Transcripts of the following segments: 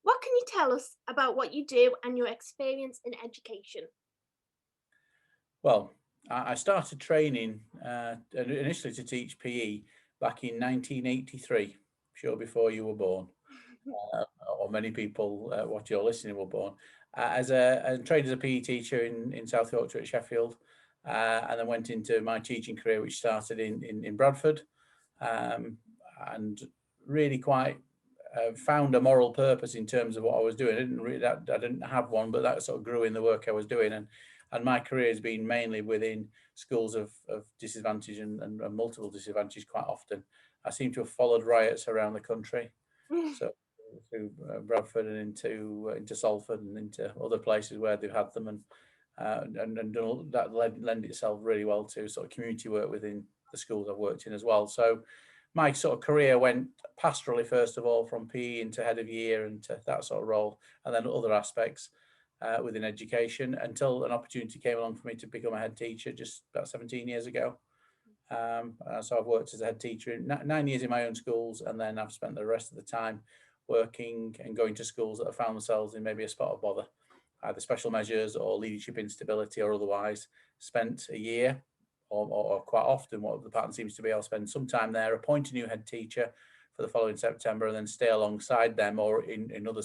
What can you tell us about what you do and your experience in education? Well, I started training initially to teach PE back in 1983, sure before you were born, uh, or many people what you're listening were born. And trained as a PE teacher in South Yorkshire at Sheffield, and then went into my teaching career, which started in Bradford, um, and really quite found a moral purpose in terms of what I was doing. I didn't have one, but that sort of grew in the work I was doing, and my career has been mainly within schools of disadvantage and multiple disadvantage. Quite often, I seem to have followed riots around the country, so through Bradford and into Salford and into other places where they've had them, and that lend itself really well to sort of community work within the schools I've worked in as well. So my sort of career went pastorally first of all, from PE into head of year and to that sort of role, and then other aspects within education, until an opportunity came along for me to become a head teacher just about 17 years ago. So I've worked as a head teacher in 9 years in my own schools, and then I've spent the rest of the time working and going to schools that have found themselves in maybe a spot of bother, either special measures or leadership instability or otherwise. Spent a year, or quite often what the pattern seems to be, I'll spend some time there, appoint a new head teacher for the following September, and then stay alongside them or in other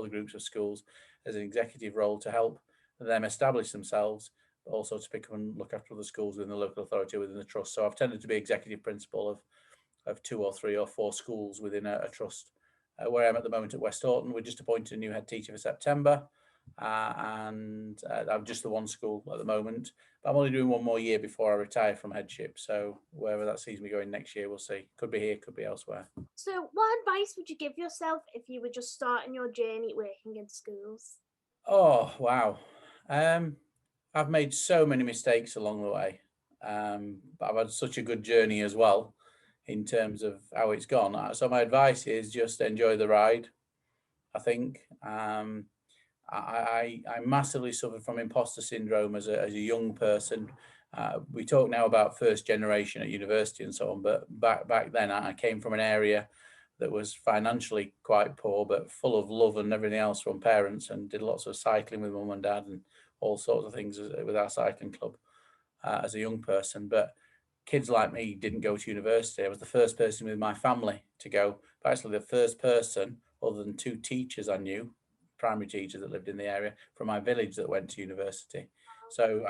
groups of schools as an executive role to help them establish themselves, but also to pick up and look after other schools within the local authority, within the trust. So I've tended to be executive principal of 2 or 3 or 4 schools within a trust. Where I'm at the moment at West Horton, we just appointed a new head teacher for September, and I'm just the one school at the moment. But I'm only doing one more year before I retire from headship. So wherever that sees me going next year, we'll see. Could be here, could be elsewhere. So, what advice would you give yourself if you were just starting your journey working in schools? Oh wow, um, I've made so many mistakes along the way, but I've had such a good journey as well in terms of how it's gone. So my advice is just enjoy the ride. I think I massively suffered from imposter syndrome as a young person. We talk now about first generation at university and so on, but back then I came from an area that was financially quite poor, but full of love and everything else from parents, and did lots of cycling with mum and dad and all sorts of things with our cycling club as a young person. But kids like me didn't go to university. I was the first person with my family to go, but actually the first person, other than 2 teachers I knew, primary teachers that lived in the area from my village, that went to university. So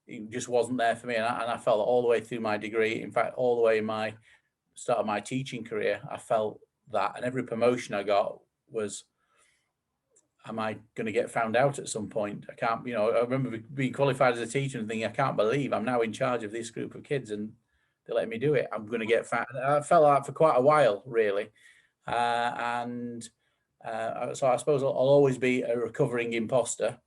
it just wasn't there for me, and I felt all the way through my degree. In fact, all the way in my start of my teaching career, I felt that, and every promotion I got was, am I going to get found out at some point? I can't, I remember being qualified as a teacher and thinking, I can't believe I'm now in charge of this group of kids and they let me do it. I'm going to get found. I felt like for quite a while, really. And So I suppose I'll always be a recovering imposter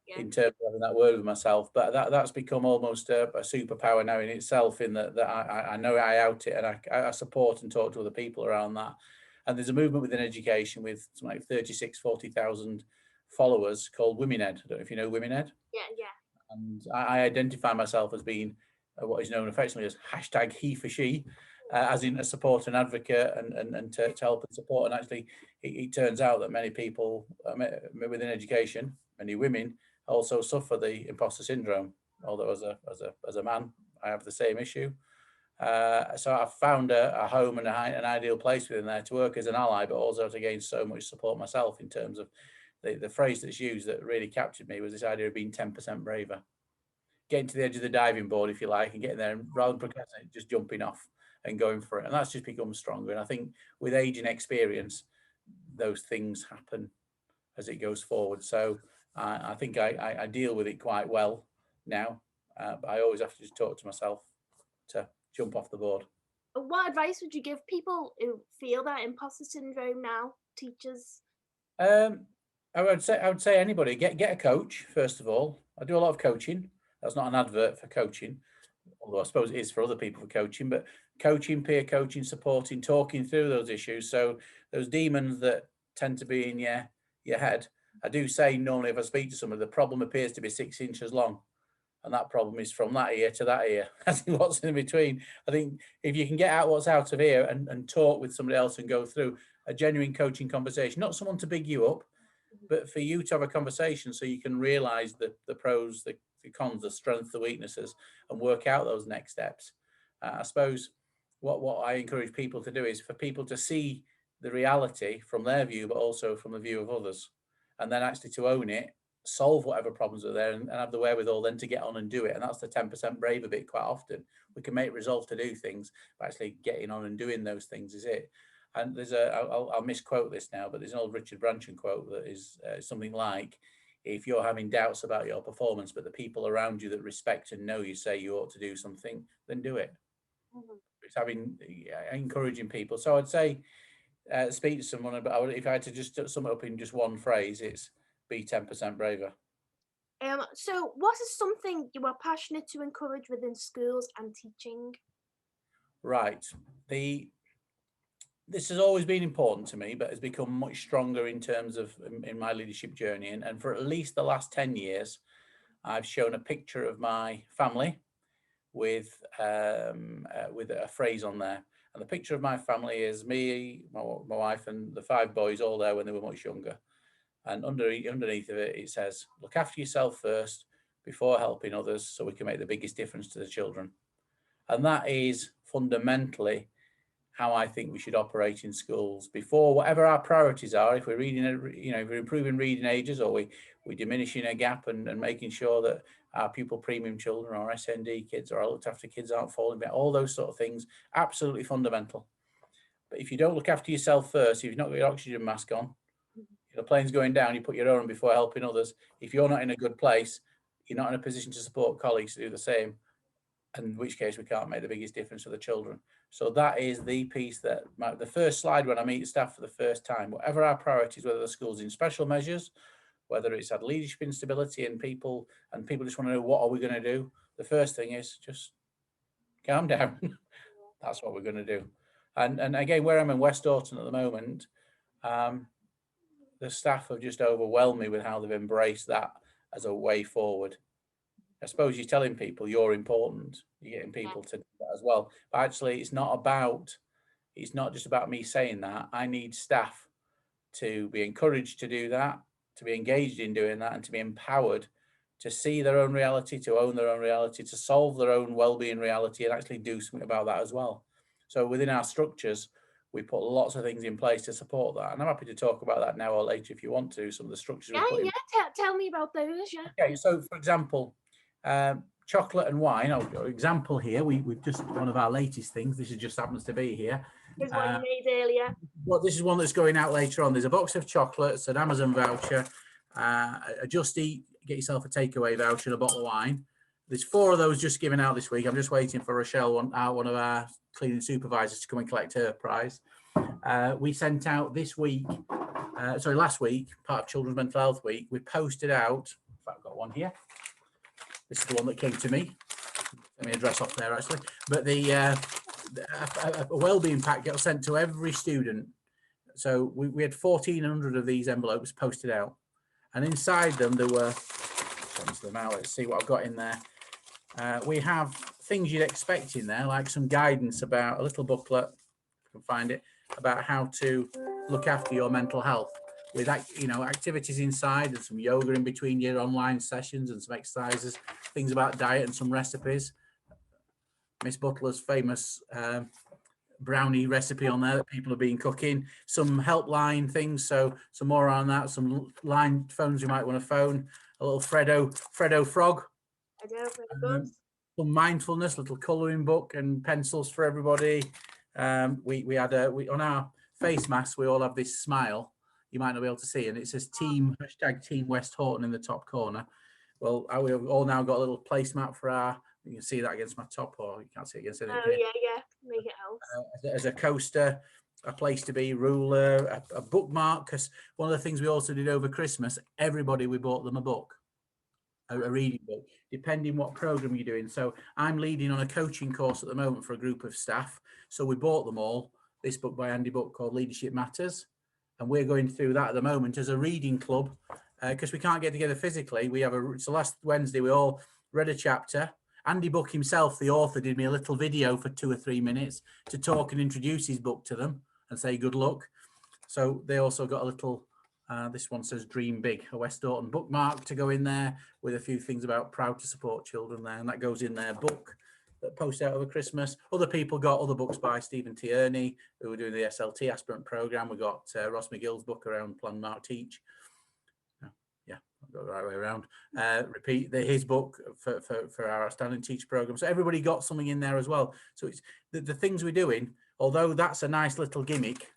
Yeah. in terms of having that word with myself, but that's become almost a superpower now in itself, in that I know I out it, and I support and talk to other people around that. And there's a movement within education with something like 40,000 followers called Women Ed. I don't know if you know Women Ed. Yeah, yeah. And I identify myself as being what is known affectionately as hashtag he for she, as in a support and advocate, and to help and support. And actually, it turns out that many people within education, many women, also suffer the imposter syndrome. Although as a man, I have the same issue. So I've found a home and an ideal place within there to work as an ally, but also to gain so much support myself, in terms of the phrase that's used that really captured me was this idea of being 10% braver, getting to the edge of the diving board, if you like, and getting there, and rather than procrastinating, just jumping off and going for it. And that's just become stronger. And I think with age and experience, those things happen as it goes forward. So I think I deal with it quite well now, but I always have to just talk to myself to jump off the board. What advice would you give people who feel that imposter syndrome now, teachers? Um, I would say anybody get a coach first of all. I do a lot of coaching. That's not an advert for coaching, although I suppose it is for other people for coaching. But coaching, peer coaching, supporting, talking through those issues. So those demons that tend to be in your head. I do say normally, if I speak to somebody, the problem appears to be 6 inches long, and that problem is from that ear to that ear. I think what's in between. I think if you can get out what's out of here, and talk with somebody else and go through, a genuine coaching conversation, not someone to big you up, but for you to have a conversation so you can realize the pros, the cons, the strengths, the weaknesses, and work out those next steps. I suppose what I encourage people to do is for people to see the reality from their view, but also from the view of others, and then actually to own it, solve whatever problems are there, and have the wherewithal then to get on and do it. And that's the 10% braver bit. Quite often we can make resolve to do things, but actually getting on and doing those things is it. And there's I'll misquote this now, but there's an old Richard Branson quote that is something like, if you're having doubts about your performance, but the people around you that respect and know you say you ought to do something, then do it. It's encouraging people. So I'd say speak to someone about, if I had to just sum it up in just one phrase, it's be 10% braver. So what is something you are passionate to encourage within schools and teaching? Right. This has always been important to me, but has become much stronger in terms of in my leadership journey. And for at least the last 10 years, I've shown a picture of my family with a phrase on there. And the picture of my family is me, my wife, and the 5 boys all there when they were much younger. And underneath of it, it says, look after yourself first before helping others so we can make the biggest difference to the children. And that is fundamentally how I think we should operate in schools before whatever our priorities are. If we're reading, if we're improving reading ages, or we're diminishing a gap and making sure that our pupil premium children or SND kids or our looked after kids aren't falling behind, all those sort of things, absolutely fundamental. But if you don't look after yourself first, if you've not got your oxygen mask on, the plane's going down, you put your own before helping others. If you're not in a good place, you're not in a position to support colleagues to do the same, in which case we can't make the biggest difference for the children. So that is the piece that the first slide when I meet staff for the first time, whatever our priorities, whether the school's in special measures, whether it's had leadership instability and people just want to know what are we going to do, the first thing is just calm down. That's what we're going to do. And again, where I'm in West Orton at the moment, the staff have just overwhelmed me with how they've embraced that as a way forward. I suppose you're telling people you're important, you're getting people to do that as well. But actually, it's not just about me saying that. I need staff to be encouraged to do that, to be engaged in doing that, and to be empowered to see their own reality, to own their own reality, to solve their own wellbeing reality, and actually do something about that as well. So within our structures, we put lots of things in place to support that. And I'm happy to talk about that now or later if you want to, some of the structures we put in. Tell me about those, Okay, so for example, chocolate and wine. Example here, we've just one of our latest things. This just happens to be here. Here's one you made earlier. Well, this is one that's going out later on. There's a box of chocolates, an Amazon voucher, a Just Eat, get yourself a takeaway voucher, and a bottle of wine. There's 4 of those just given out this week. I'm just waiting for Rochelle, one of our cleaning supervisors, to come and collect her prize. We sent out last week, part of Children's Mental Health Week. We posted out, in fact, I've got one here. This is the one that came to me. Let me address off there, actually. But a wellbeing pack got sent to every student. So we had 1,400 of these envelopes posted out. And inside them, there were, let's see what I've got in there. We have things you'd expect in there, like some guidance about a little booklet, if you can find it, about how to look after your mental health. With activities inside and some yoga in between your online sessions and some exercises, things about diet and some recipes. Miss Butler's famous brownie recipe on there that people have been cooking. Some helpline things, so some more on that. Some line phones you might want to phone. A little Fredo frog. I do, very good. Some mindfulness, little colouring book and pencils for everybody. We had on our face masks. We all have this smile. You might not be able to see, and it says Team West Horton in the top corner. Well, we've all now got a little placemat for you can see that against my top, or you can't see it against anything. Oh, yeah, make it out. As a coaster, a place to be, ruler, a bookmark, because one of the things we also did over Christmas, we bought them a book, a reading book, depending what program you're doing. So I'm leading on a coaching course at the moment for a group of staff. So we bought them all this book by Andy Book called Leadership Matters. And we're going through that at the moment as a reading club because we can't get together physically. So last Wednesday, we all read a chapter. Andy Book himself, the author, did me a little video for 2 or 3 minutes to talk and introduce his book to them and say good luck. So they also got a little, this one says Dream Big, a West Orton bookmark to go in there with a few things about proud to support children there. And that goes in their book that post out over Christmas. Other people got other books by Stephen Tierney, who were doing the SLT aspirant program. We got Ross McGill's book around Plan, Mark, Teach. Yeah, I've got the right way around. Repeat his book for our outstanding teacher program. So everybody got something in there as well. So it's the things we're doing, although that's a nice little gimmick.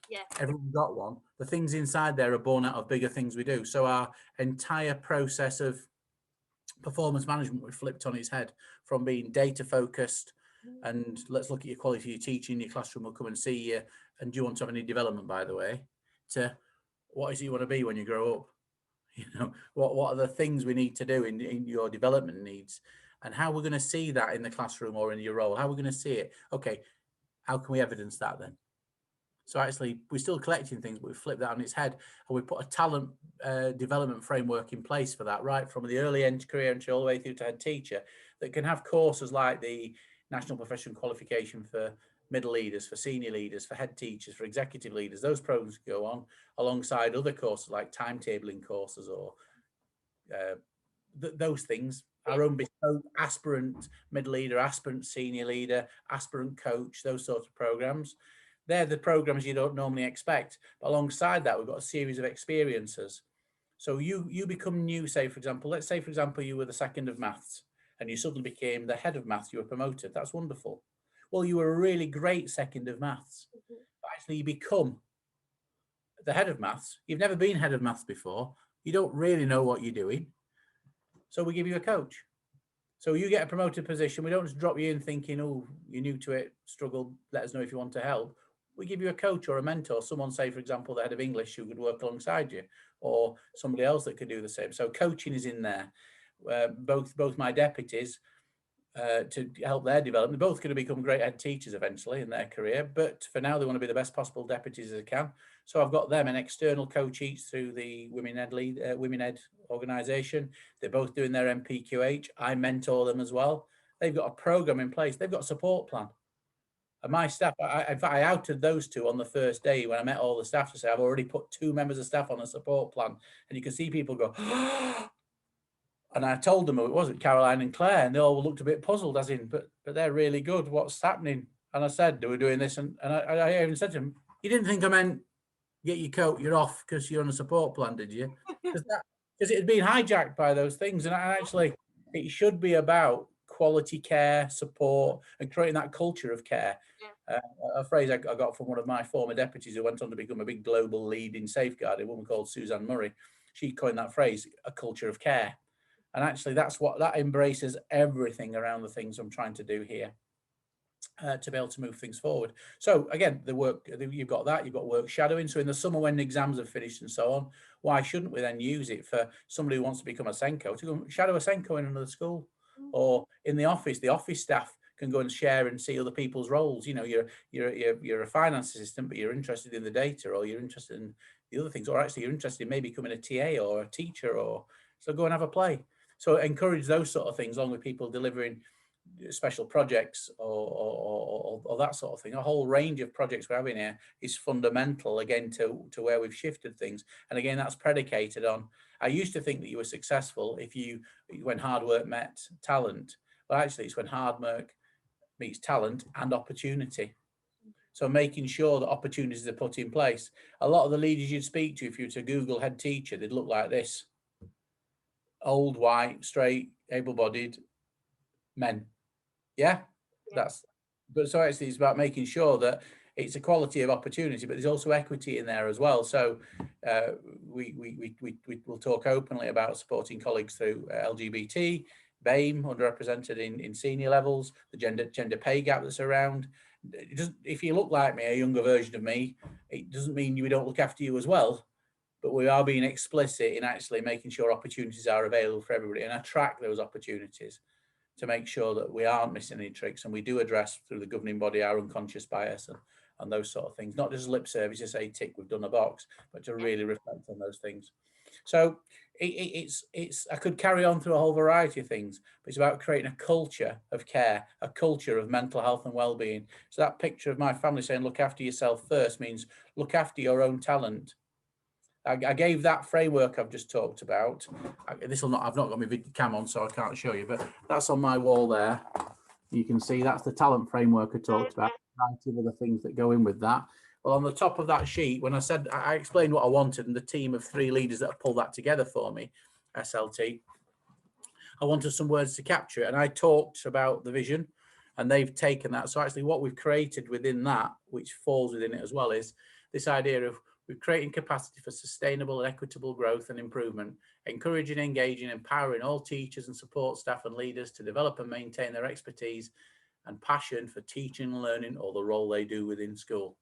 Yeah. Everyone got one. The things inside there are born out of bigger things we do. So our entire process of performance management was flipped on its head from being data focused and let's look at your quality of your teaching, your classroom will come and see you. And do you want to have any development, by the way, to what is it you want to be when you grow up? You know, what are the things we need to do in your development needs, and how we're going to see that in the classroom or in your role? How we're going to see it? Okay, how can we evidence that then? So actually, we're still collecting things, but we flip that on its head, and we put a talent development framework in place for that, right from the early end career entry all the way through to head teacher, that can have courses like the National Professional Qualification for middle leaders, for senior leaders, for head teachers, for executive leaders. Those programs go on alongside other courses like timetabling courses or those things. Our own bespoke aspirant middle leader, aspirant senior leader, aspirant coach, those sorts of programs. They're the programs you don't normally expect. But alongside that, we've got a series of experiences. So you become new, say, for example, let's say, for example, you were the second of maths and you suddenly became the head of maths, you were promoted. That's wonderful. Well, you were a really great second of maths. But actually, you become the head of maths. You've never been head of maths before. You don't really know what you're doing. So we give you a coach. So you get a promoted position. We don't just drop you in thinking, oh, you're new to it, struggle, let us know if you want to help. We give you a coach or a mentor, someone, say, for example, the head of English who could work alongside you, or somebody else that could do the same. So coaching is in there. Both my deputies, to help their development, they're both going to become great head teachers eventually in their career, but for now they want to be the best possible deputies as they can. So I've got them an external coach each through the Women Ed organisation. They're both doing their MPQH. I mentor them as well. They've got a program in place. They've got a support plan. And my staff, in fact, I outed those two on the first day when I met all the staff to say, I've already put 2 members of staff on a support plan. And you can see people go, and I told them who it was, Caroline and Claire, and they all looked a bit puzzled, as in, but they're really good. What's happening? And I said, they were doing this. And I even said to them, you didn't think I meant get your coat, you're off because you're on a support plan, did you? Because it had been hijacked by those things. And actually, it should be about quality care, support, and creating that culture of care. A phrase I got from one of my former deputies who went on to become a big global lead in safeguarding, a woman called Suzanne Murray. She coined that phrase, a culture of care. And actually, that embraces everything around the things I'm trying to do here to be able to move things forward. So again, the work, you've got that, you've got work shadowing. So in the summer when exams are finished and so on, why shouldn't we then use it for somebody who wants to become a Senko to go shadow a Senko in another school? Or in the office staff can go and share and see other people's roles. You know, you're a finance assistant, but you're interested in the data, or you're interested in the other things, or actually you're interested in maybe becoming a TA or a teacher, or so go and have a play. So encourage those sort of things, along with people delivering special projects or that sort of thing. A whole range of projects we're having here is fundamental, again, to where we've shifted things. And again, that's predicated on, I used to think that you were successful when hard work met talent, but actually it's when hard work meets talent and opportunity. So making sure that opportunities are put in place. A lot of the leaders you'd speak to, if you were to Google head teacher, they'd look like this: old, white, straight, able-bodied men. Yeah, but so actually it's about making sure that it's equality of opportunity, but there's also equity in there as well. So we'll talk openly about supporting colleagues through LGBT, BAME, underrepresented in senior levels, the gender pay gap that's around. If you look like me, a younger version of me, it doesn't mean we don't look after you as well, but we are being explicit in actually making sure opportunities are available for everybody and attract those opportunities to make sure that we aren't missing any tricks, and we do address through the governing body our unconscious bias and those sort of things, not just lip service to say tick, we've done a box, but to really reflect on those things. So it's I could carry on through a whole variety of things, but it's about creating a culture of care, a culture of mental health and well-being. So that picture of my family saying look after yourself first means look after your own talent. I gave that framework I've just talked about. I've not got my video cam on, so I can't show you, but that's on my wall there. You can see that's the talent framework I talked about. Variety of other things that go in with that. Well, on the top of that sheet, when I explained what I wanted and the team of 3 leaders that have pulled that together for me, SLT, I wanted some words to capture it. And I talked about the vision and they've taken that. So actually what we've created within that, which falls within it as well, is this idea of we're creating capacity for sustainable and equitable growth and improvement, encouraging, engaging, empowering all teachers and support staff and leaders to develop and maintain their expertise and passion for teaching and learning or the role they do within school.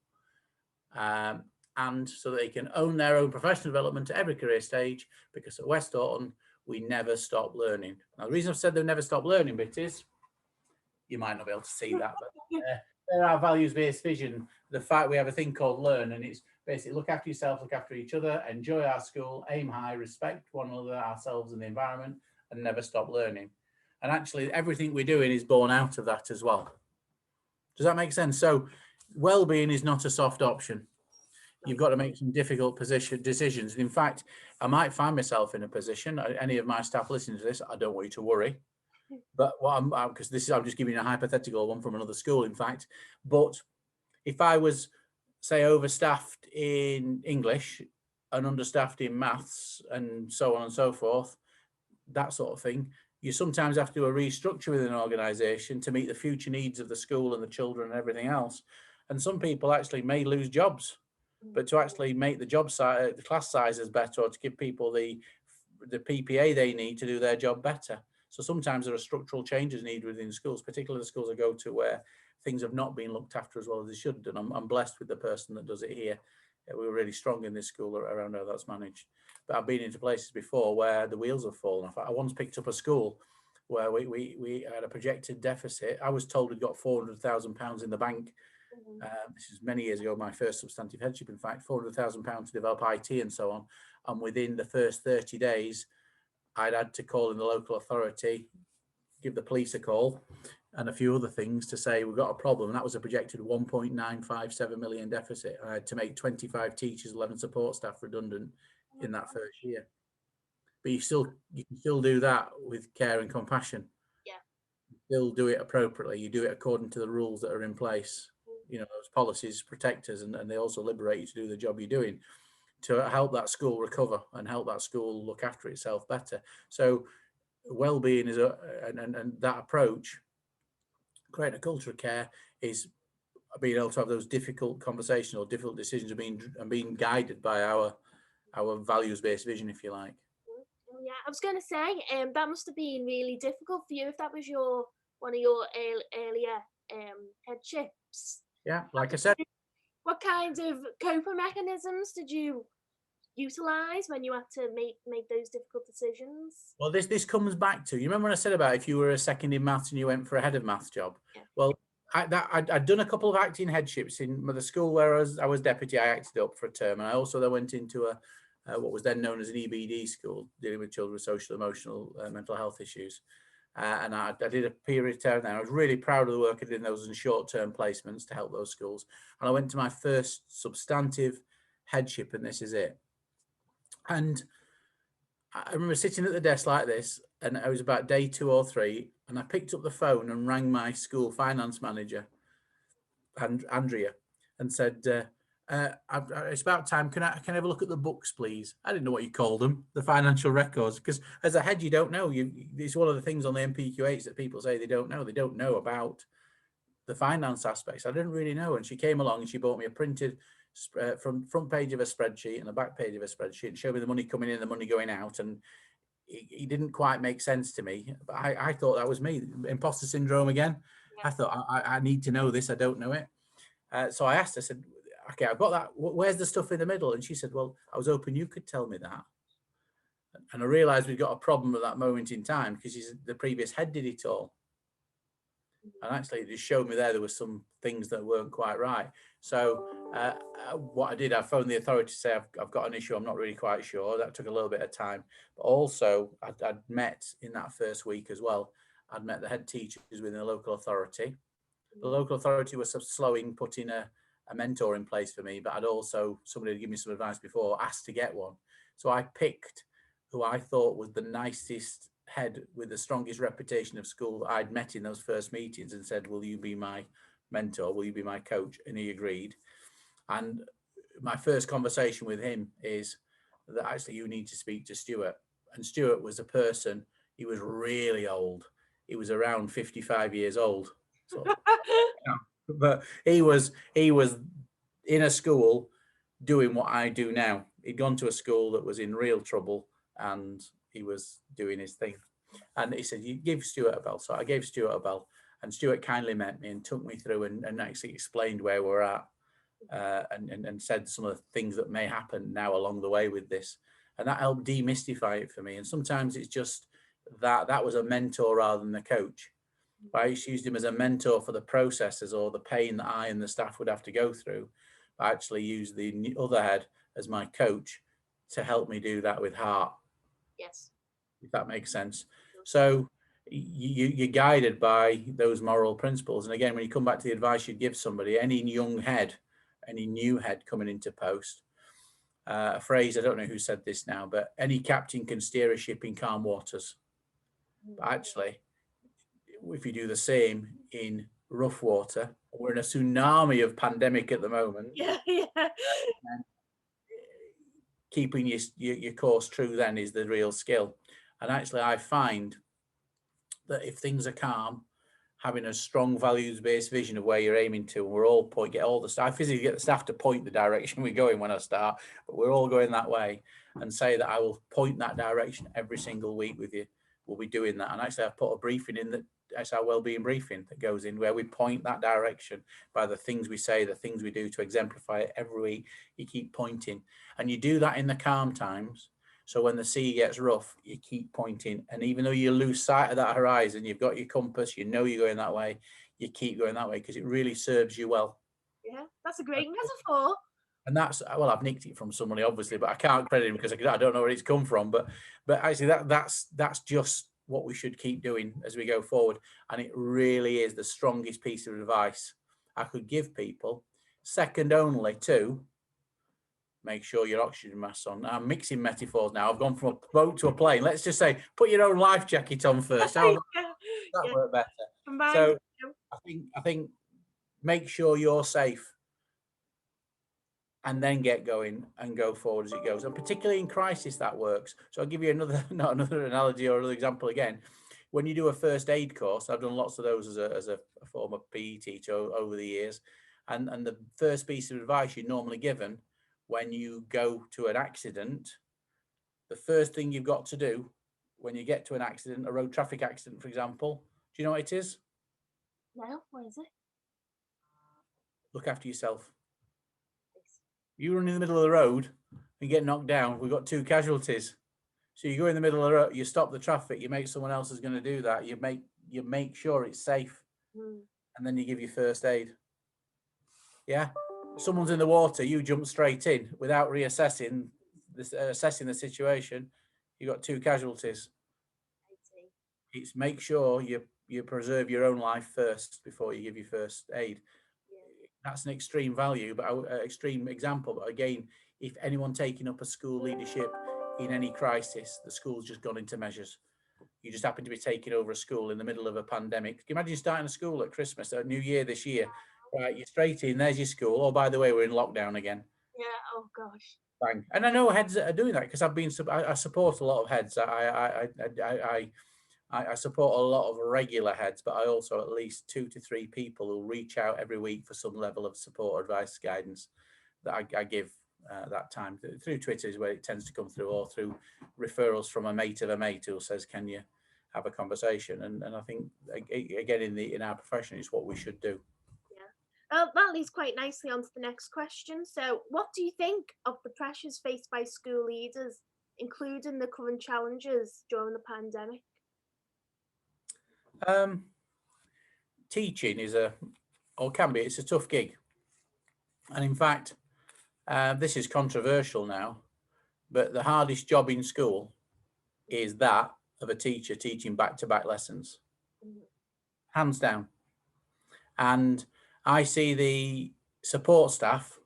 And so that they can own their own professional development at every career stage, because at West Orton, we never stop learning. Now, the reason I've said they've never stopped learning bit is, you might not be able to see that, but they're our values-based vision. The fact we have a thing called learn, and it's basically look after yourself, look after each other, enjoy our school, aim high, respect one another, ourselves and the environment, and never stop learning. And actually, everything we're doing is born out of that as well. Does that make sense? So well-being is not a soft option. You've got to make some difficult decisions. And in fact, I might find myself in a position, any of my staff listening to this, I don't want you to worry. But what because I'm just giving you a hypothetical one from another school, in fact. But if I was, say, overstaffed in English and understaffed in maths and so on and so forth, that sort of thing, you sometimes have to do a restructure within an organisation to meet the future needs of the school and the children and everything else. And some people actually may lose jobs, but to actually make the job size, the class sizes better, or to give people the PPA they need to do their job better. So sometimes there are structural changes needed within schools, particularly the schools I go to where things have not been looked after as well as they should. And I'm blessed with the person that does it here. We were really strong in this school around how that's managed. But I've been into places before where the wheels have fallen off. I once picked up a school where we had a projected deficit. I was told we'd got £400,000 in the bank. This is many years ago, my first substantive headship, in fact, £400,000 to develop IT and so on. And within the first 30 days, I'd had to call in the local authority, give the police a call, and a few other things to say we've got a problem. And that was a projected 1.957 million deficit. I had to make 25 teachers, 11 support staff redundant in that first year. But you can still do that with care and compassion. Yeah. You still do it appropriately. You do it according to the rules that are in place. You know, those policies protect us, and they also liberate you to do the job you're doing, to help that school recover and help that school look after itself better. So well-being is and that approach, creating a culture of care, is being able to have those difficult conversations or difficult decisions and being guided by our values-based vision, if you like. Yeah, I was going to say, that must have been really difficult for you if that was one of your earlier headships. Yeah, like I said. What kinds of coping mechanisms did you utilise when you had to make those difficult decisions? Well, this comes back to, you remember when I said about if you were a second in maths and you went for a head of maths job? Yeah. Well, I'd done a couple of acting headships in the school where I was deputy. I acted up for a term, and I also then went into what was then known as an EBD school, dealing with children with social, emotional, mental health issues. And I did a period of time there. I was really proud of the work I did in those and short-term placements to help those schools. And I went to my first substantive headship, and this is it. And I remember sitting at the desk like this, and it was about day 2 or 3, and I picked up the phone and rang my school finance manager, Andrea, and said, it's about time. Can I have a look at the books, please? I didn't know what you called them, the financial records, because as a head, you don't know. It's one of the things on the MPQHs that people say they don't know. They don't know about the finance aspects. I didn't really know. And she came along and she bought me a printed from front page of a spreadsheet and the back page of a spreadsheet, and showed me the money coming in, the money going out, and it didn't quite make sense to me. But I thought that was me, imposter syndrome again. Yeah. I thought I need to know this. I don't know it. So I asked. I said, "Okay, I've got that. Where's the stuff in the middle?" And she said, "Well, I was hoping you could tell me that." And I realised we'd got a problem at that moment in time because the previous head did it all. And actually it just showed me there were some things that weren't quite right. So what I did, I phoned the authority to say I've got an issue, I'm not really quite sure. That took a little bit of time. But also I'd met in that first week as well, I'd met the head teachers within the local authority. The local authority was slow in putting a mentor in place for me, but I'd also, somebody had given me some advice before, asked to get one. So I picked who I thought was the nicest head with the strongest reputation of school that I'd met in those first meetings, and said, will you be my mentor? Will you be my coach? And he agreed. And my first conversation with him is that actually you need to speak to Stuart. And Stuart was a person, he was really old. He was around 55 years old. So, but he was in a school doing what I do now. He'd gone to a school that was in real trouble, and he was doing his thing. And he said, you give Stuart a bell. So I gave Stuart a bell, and Stuart kindly met me and took me through and actually explained where we're at, and said some of the things that may happen now along the way with this. And that helped demystify it for me. And sometimes it's just that was a mentor rather than a coach. But I used him as a mentor for the processes or the pain that I and the staff would have to go through. I actually used the other head as my coach to help me do that with heart. Yes. If that makes sense. So you're guided by those moral principles. And again, when you come back to the advice you give somebody, any young head, any new head coming into post, a phrase, I don't know who said this now, but any captain can steer a ship in calm waters. But actually, if you do the same in rough water, we're in a tsunami of pandemic at the moment. Yeah. Keeping your course true then is the real skill. And actually, I find that if things are calm, having a strong values-based vision of where you're aiming to, and we're all I physically get the staff to point the direction we're going when I start, but we're all going that way, and say that I will point that direction every single week with you. We'll be doing that. And actually I've put a briefing in that, that's our wellbeing briefing that goes in, where we point that direction by the things we say, the things we do, to exemplify it every week. You keep pointing, and you do that in the calm times. So when the sea gets rough, you keep pointing. And even though you lose sight of that horizon, you've got your compass, you know you're going that way, you keep going that way, because it really serves you well. Yeah, that's a great metaphor. And that's, well, I've nicked it from somebody, obviously, but I can't credit him because I don't know where it's come from. But actually that's just what we should keep doing as we go forward. And it really is the strongest piece of advice I could give people, second only to make sure your oxygen mask's on. I'm mixing metaphors now. I've gone from a boat to a plane. Let's just say, put your own life jacket on first. How that work better? Combined. So I think make sure you're safe, and then get going and go forward as it goes. And particularly in crisis, that works. So I'll give you another analogy or another example again. When you do a first aid course, I've done lots of those as a former PE teacher over the years. And the first piece of advice you're normally given when you go to an accident, the first thing you've got to do when you get to an accident, a road traffic accident, for example, do you know what it is? No, what is it? Look after yourself. You run in the middle of the road and get knocked down, we've got 2 casualties. So you go in the middle of the road, you stop the traffic, you make someone else is going to do that, you make sure it's safe, and then you give your first aid. Yeah, if someone's in the water, you jump straight in without reassessing assessing the situation. You got 2 casualties. It's make sure you preserve your own life first before you give your first aid. That's an extreme value, but extreme example. But again, if anyone taking up a school leadership in any crisis, the school's just gone into measures. You just happen to be taking over a school in the middle of a pandemic. Can you imagine starting a school at Christmas, at New Year this year? Right, you're straight in, there's your school. Oh, by the way, we're in lockdown again. Yeah, oh gosh. Bang. And I know heads that are doing that, because I support a lot of heads. I support a lot of regular heads, but I also at least 2 to 3 people who reach out every week for some level of support, advice, guidance that I give that time. Through Twitter is where it tends to come through, or through referrals from a mate of a mate who says, can you have a conversation? And I think, again, in our profession, it's what we should do. Yeah. That leads quite nicely on to the next question. So what do you think of the pressures faced by school leaders, including the current challenges during the pandemic? teaching is or can be, it's a tough gig. And in fact, this is controversial now, but the hardest job in school is that of a teacher teaching back-to-back lessons, hands down. And I see the support staff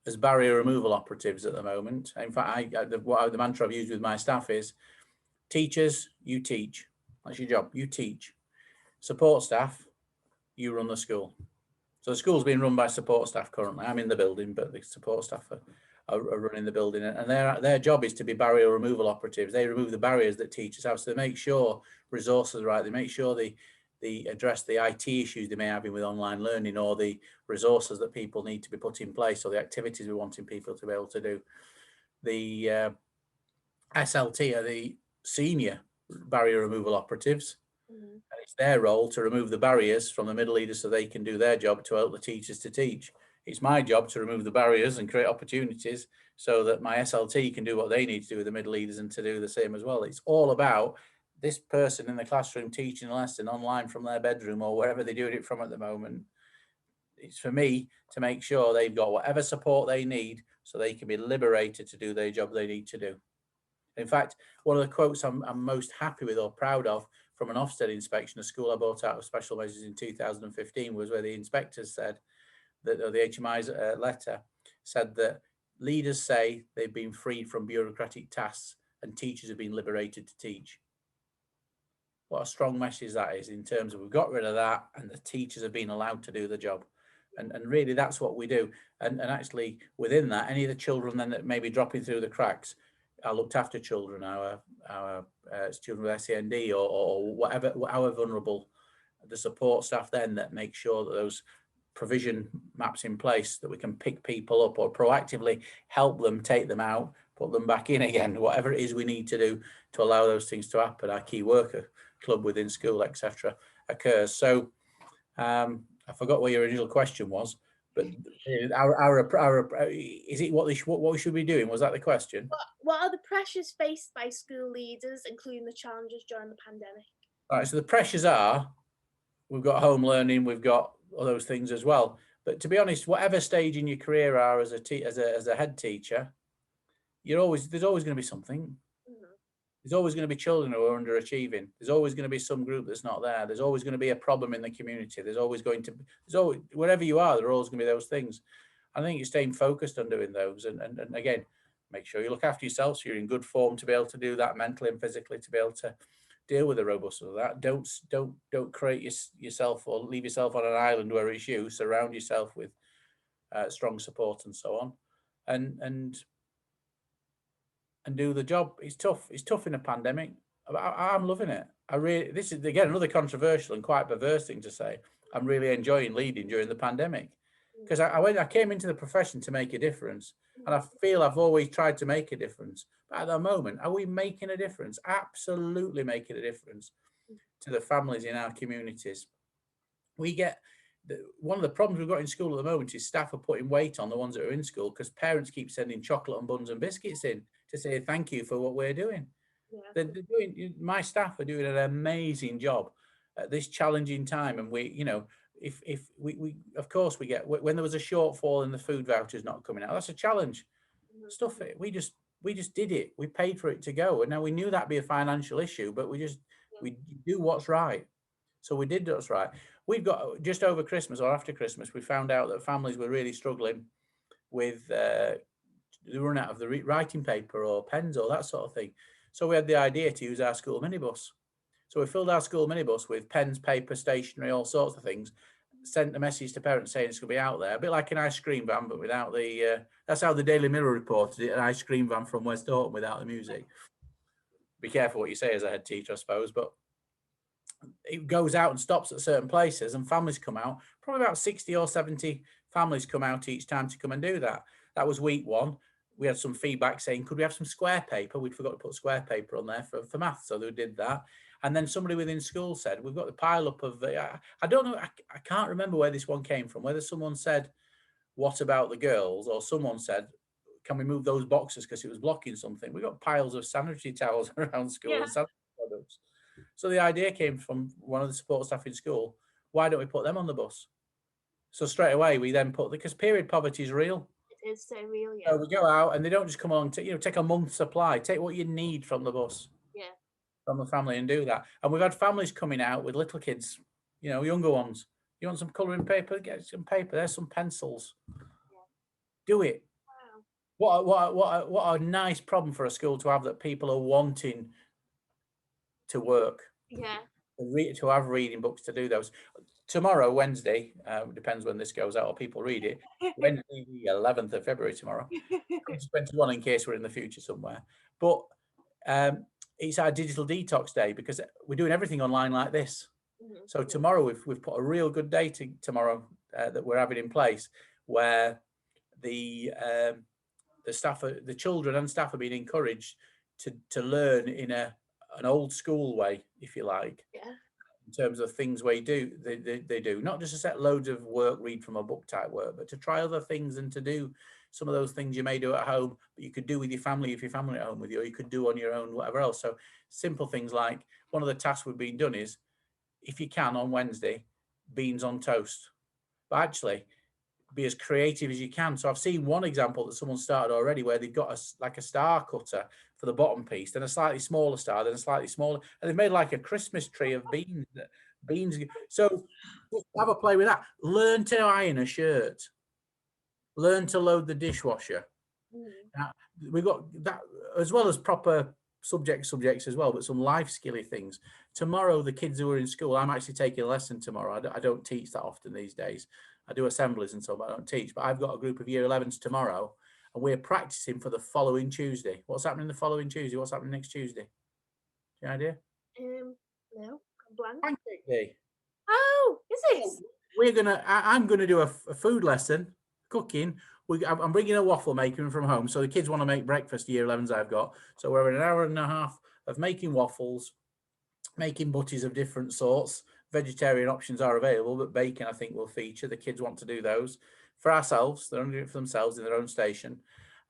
as barrier removal operatives at the moment. In fact, the mantra I've used with my staff is, teachers, you teach. That's your job, you teach. Support staff, you run the school. So the school's being run by support staff currently. I'm in the building, but the support staff are running the building, and their job is to be barrier removal operatives. They remove the barriers that teachers have, so they make sure resources are right. They make sure they address the IT issues they may have with online learning, or the resources that people need to be put in place, or the activities we're wanting people to be able to do. The SLT are the senior barrier removal operatives. And it's their role to remove the barriers from the middle leaders so they can do their job to help the teachers to teach. It's my job to remove the barriers and create opportunities so that my SLT can do what they need to do with the middle leaders and to do the same as well. It's all about this person in the classroom teaching a lesson online from their bedroom or wherever they're doing it from at the moment. It's for me to make sure they've got whatever support they need so they can be liberated to do their job they need to do. In fact, one of the quotes I'm most happy with or proud of from an Ofsted inspection, a school I bought out of special measures in 2015, was where the inspectors said that, or the HMI's letter said that leaders say they've been freed from bureaucratic tasks and teachers have been liberated to teach. What a strong message that is, in terms of we've got rid of that and the teachers have been allowed to do the job. And really that's what we do. And actually within that, any of the children then that may be dropping through the cracks, I looked after children, our children with SEND or whatever, however vulnerable, the support staff then that make sure that those provision maps in place, that we can pick people up or proactively help them, take them out, put them back in again, whatever it is we need to do to allow those things to happen. Our key worker club within school, etc., occurs. So I forgot what your original question was, but is it what we should be doing? Was that the question? What are the pressures faced by school leaders, including the challenges during the pandemic? All right, so the pressures are, we've got home learning, we've got all those things as well. But to be honest, whatever stage in your career are as a head teacher, there's always going to be something. There's always going to be children who are underachieving. There's always going to be some group that's not there. There's always going to be a problem in the community. There's always wherever you are, there are always going to be those things. I think you're staying focused on doing those. And again, make sure you look after yourself so you're in good form to be able to do that mentally and physically, to be able to deal with the robustness of that. Don't create yourself or leave yourself on an island where it's you. Surround yourself with strong support and so on. And do the job. It's tough. It's tough in a pandemic. I'm loving it. This is again another controversial and quite perverse thing to say. I'm really enjoying leading during the pandemic because I came into the profession to make a difference, and I feel I've always tried to make a difference. But at the moment, are we making a difference? Absolutely making a difference to the families in our communities. We get one of the problems we've got in school at the moment is staff are putting weight on the ones that are in school because parents keep sending chocolate and buns and biscuits in to say thank you for what we're doing. Yeah. My staff are doing an amazing job at this challenging time, and if we of course we get, when there was a shortfall in the food vouchers not coming out, that's a challenge. Stuff it. We just did it. We paid for it to go, and now we knew that'd be a financial issue, but we do what's right. So we did what's right. We've got just over Christmas or after Christmas, we found out that families were really struggling with the run out of the writing paper or pens or that sort of thing. So we had the idea to use our school minibus. So we filled our school minibus with pens, paper, stationery, all sorts of things, sent a message to parents saying it's going to be out there, a bit like an ice cream van, but without the, that's how the Daily Mirror reported it, an ice cream van from West Horton without the music. Be careful what you say as a head teacher, I suppose, but it goes out and stops at certain places and families come out. Probably about 60 or 70 families come out each time to come and do that. That was week one. We had some feedback saying, could we have some square paper? We'd forgot to put square paper on there for maths, so they did that. And then somebody within school said, we've got the pile up of, I don't know, I can't remember where this one came from, whether someone said, what about the girls? Or someone said, can we move those boxes because it was blocking something? We got piles of sanitary towels around school and sanitary products. So the idea came from one of the support staff in school. Why don't we put them on the bus? So straight away we then put, because period poverty is real. It is so real, yeah. So we go out and they don't just come along to, take a month's supply, take what you need from the bus, Yeah. from the family, and do that. And we've had families coming out with little kids, younger ones. You want some colouring paper? Get some paper. There's some pencils. Yeah. Do it. Wow. What a nice problem for a school to have, that people are wanting to work. Yeah. To have reading books, to do those. Tomorrow, Wednesday, depends when this goes out or people read it. Wednesday, the 11th of February tomorrow. 2021 in case we're in the future somewhere. But it's our digital detox day, because we're doing everything online like this. So tomorrow we've put a real good day tomorrow that we're having in place, where the staff, the children and staff, are being encouraged to learn in an old school way, if you like. Yeah. In terms of things they do, not just to set loads of work, read from a book type work, but to try other things and to do some of those things you may do at home, but you could do with your family if your family at home with you, or you could do on your own, whatever else. So simple things like, one of the tasks we've been done is, if you can on Wednesday, beans on toast, but actually be as creative as you can. So I've seen one example that someone started already, where they've got a star cutter for the bottom piece, then a slightly smaller star, then a slightly smaller, and they've made like a Christmas tree of beans. So have a play with that. Learn to iron a shirt. Learn to load the dishwasher. Now, we've got that, as well as proper subjects as well, but some life skilly things. Tomorrow, the kids who are in school, I'm actually taking a lesson tomorrow. I don't teach that often these days. I do assemblies and so, but I don't teach. But I've got a group of year 11s tomorrow, and we're practicing for the following Tuesday. What's happening the following Tuesday? What's happening next Tuesday? Do you have an idea? No, I'm blank. Pancake day. Oh, is it? I'm gonna do a food lesson, cooking. I'm bringing a waffle maker from home, so the kids want to make breakfast. Year 11s I've got, so we're in an hour and a half of making waffles, making butties of different sorts. Vegetarian options are available, but bacon I think will feature. The kids want to do those for ourselves. They're only doing it for themselves in their own station.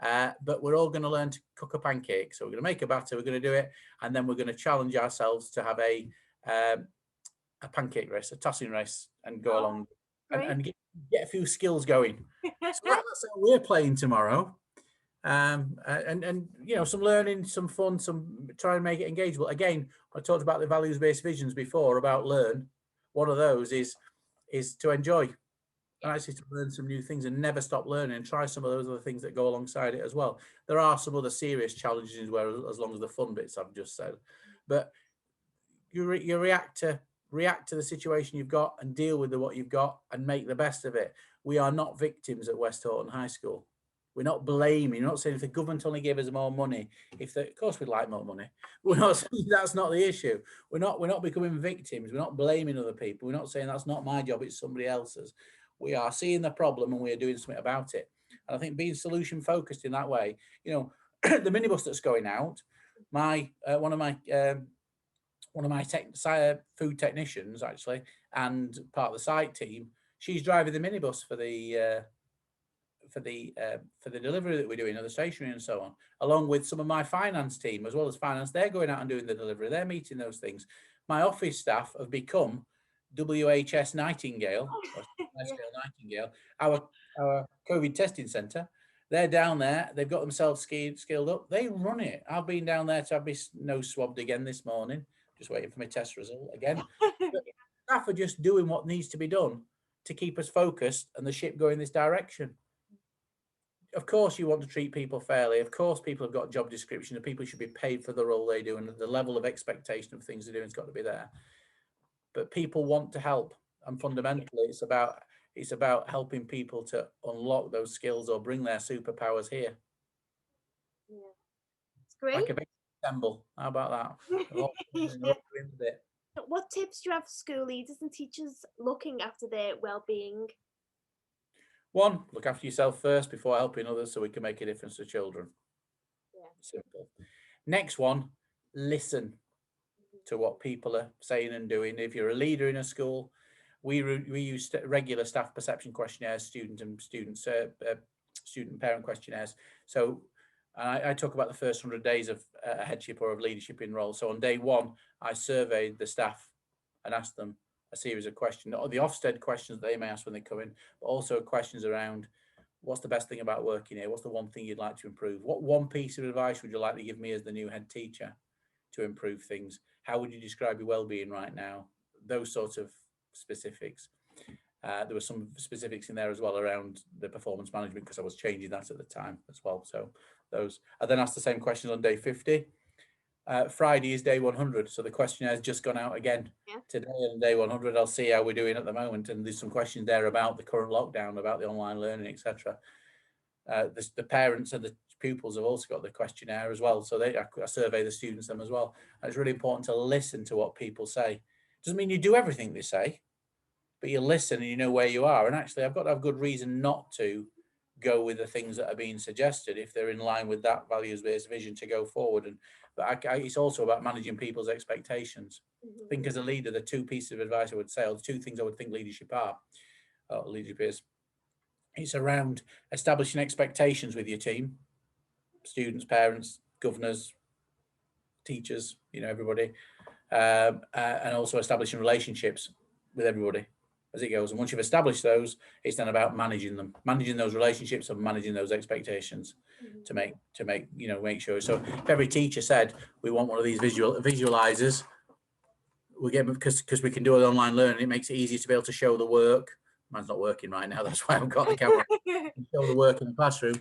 But we're all going to learn to cook a pancake. So we're going to make a batter, we're going to do it, and then we're going to challenge ourselves to have a pancake race, a tossing race, and go along and get a few skills going. So that's how we're playing tomorrow. And some learning, some fun, some try and make it engageable. Again, I talked about the values-based visions before about learn. One of those is to enjoy and actually to learn some new things and never stop learning, and try some of those other things that go alongside it as well. There are some other serious challenges as well, as long as the fun bits I've just said, but you react to the situation you've got and deal with what you've got and make the best of it. We are not victims at West Horton High School. We're not blaming. We're not saying if the government only gave us more money, of course we'd like more money. We're not saying that's not the issue. We're not becoming victims. We're not blaming other people. We're not saying that's not my job, it's somebody else's. We are seeing the problem and we are doing something about it. And I think being solution focused in that way, the minibus that's going out, one of my food technicians actually, and part of the site team, she's driving the minibus for the delivery that we're doing, of the stationery and so on, along with some of my finance team. As well as finance, they're going out and doing the delivery, they're meeting those things. My office staff have become WHS Nightingale, Nightingale, our COVID testing centre. They're down there, they've got themselves skilled up, they run it. I've been down there to have my nose swabbed again this morning, just waiting for my test result again. But staff are just doing what needs to be done to keep us focused and the ship going this direction. Of course, you want to treat people fairly. Of course, people have got job description and people should be paid for the role they do, and the level of expectation of things they're doing has got to be there. But people want to help, and fundamentally, it's about helping people to unlock those skills or bring their superpowers here. Yeah, it's great. Like a big assemble. How about that? What tips do you have for school leaders and teachers looking after their well-being? One, look after yourself first before helping others, so we can make a difference to children. Yeah. Simple. Next one, listen to what people are saying and doing. If you're a leader in a school, we use regular staff perception questionnaires, student parent questionnaires. So I talk about the first 100 days of headship or of leadership in role. So on day one, I surveyed the staff and asked them a series of questions, or the Ofsted questions they may ask when they come in, but also questions around what's the best thing about working here? What's the one thing you'd like to improve? What one piece of advice would you like to give me as the new head teacher to improve things? How would you describe your well-being right now? Those sorts of specifics. There were some specifics in there as well around the performance management, because I was changing that at the time as well. So those, I then asked the same questions on day 50. Friday is day 100, so the questionnaire has just gone out again today. On day 100, I'll see how we're doing at the moment, and there's some questions there about the current lockdown, about the online learning, etc. The parents and the pupils have also got the questionnaire as well, so I survey the students them as well. And it's really important to listen to what people say. Doesn't mean you do everything they say, but you listen and you know where you are. And actually, I've got to have good reason not to go with the things that are being suggested if they're in line with that values-based vision to go forward. But it's also about managing people's expectations. I think as a leader, the two pieces of advice I would say, or the two things I would think leadership is, it's around establishing expectations with your team, students, parents, governors, teachers, everybody, and also establishing relationships with everybody as it goes. And once you've established those, it's then about managing them, managing those relationships and managing those expectations to make make sure. So if every teacher said, we want one of these visualizers, we get them because we can do it online learning. It makes it easier to be able to show the work. Mine's not working right now. That's why I've got the camera. Show the work in the classroom.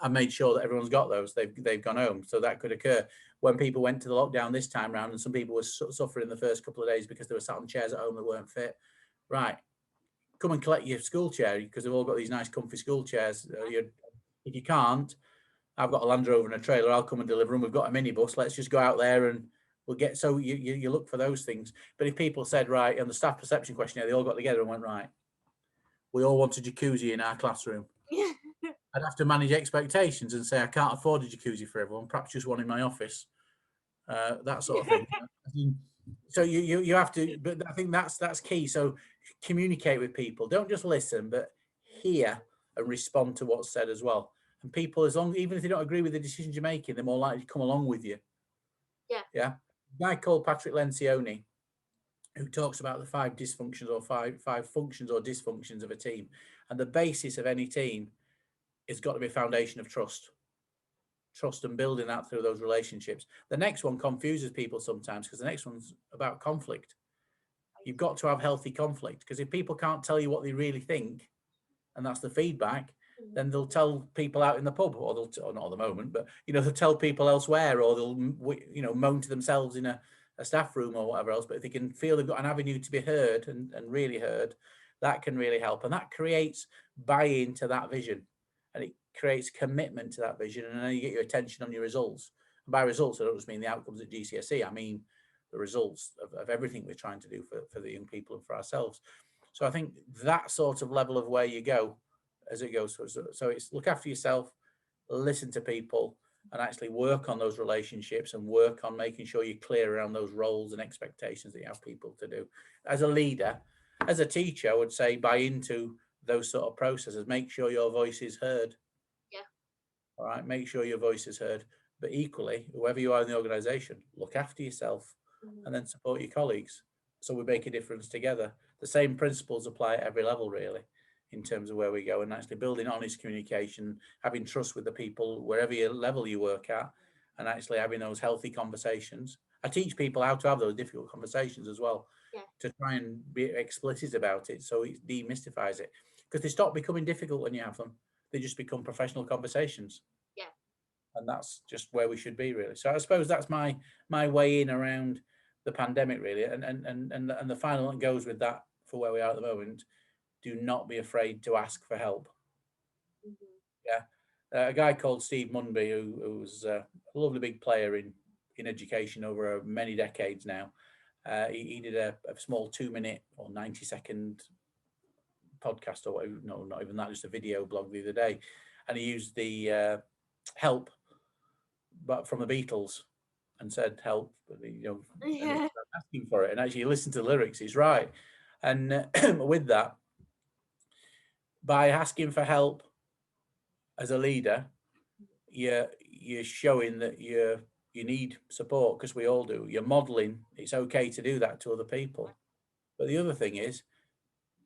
I made sure that everyone's got those. They've gone home. So that could occur when people went to the lockdown this time round, and some people were suffering the first couple of days because they were sat on chairs at home that weren't fit. Right, come and collect your school chair, because they've all got these nice comfy school chairs. If you can't, I've got a Land Rover and a trailer. I'll come and deliver them. We've got a minibus. Let's just go out there and we'll get. So you look for those things. But if people said, right, on the staff perception questionnaire, they all got together and went, right, we all want a jacuzzi in our classroom. I'd have to manage expectations and say, I can't afford a jacuzzi for everyone, perhaps just one in my office, that sort of thing. So you have to, but I think that's key. So communicate with people. Don't just listen, but hear and respond to what's said as well. And people, even if they don't agree with the decisions you're making, they're more likely to come along with you. Yeah. A guy called Patrick Lencioni, who talks about the five dysfunctions or five functions or dysfunctions of a team. And the basis of any team has got to be a foundation of trust and building that through those relationships. The next one confuses people sometimes, because the next one's about conflict. You've got to have healthy conflict, because if people can't tell you what they really think, and that's the feedback, then they'll tell people out in the pub, or not at the moment, but they'll tell people elsewhere, or they'll moan to themselves in a staff room or whatever else. But if they can feel they've got an avenue to be heard and really heard, that can really help, and that creates buy-in to that vision, and it creates commitment to that vision, and then you get your attention on your results. And by results, I don't just mean the outcomes at GCSE. I mean the results of everything we're trying to do for the young people and for ourselves. So I think that sort of level of where you go as it goes. So it's look after yourself, listen to people, and actually work on those relationships and work on making sure you're clear around those roles and expectations that you have people to do. As a leader, as a teacher, I would say buy into those sort of processes. Make sure your voice is heard. All right, make sure your voice is heard. But equally, whoever you are in the organisation, look after yourself and then support your colleagues, so we make a difference together. The same principles apply at every level, really, in terms of where we go, and actually building honest communication, having trust with the people wherever level you work at, and actually having those healthy conversations. I teach people how to have those difficult conversations as well, to try and be explicit about it, so it demystifies it, because they stop becoming difficult when you have them. They just become professional conversations. And that's just where we should be, really. So I suppose that's my way in around the pandemic, really. And the final one goes with that for where we are at the moment. Do not be afraid to ask for help. A guy called Steve Munby, who was a lovely big player in education over many decades now. He did a small 2-minute or 90-second podcast, or no, not even that, just a video blog the other day, and he used the help, but from the Beatles, and said help, asking for it, and actually listen to the lyrics. He's right, and with that, by asking for help as a leader, you're showing that you need support, because we all do. You're modeling it's okay to do that to other people. But the other thing is,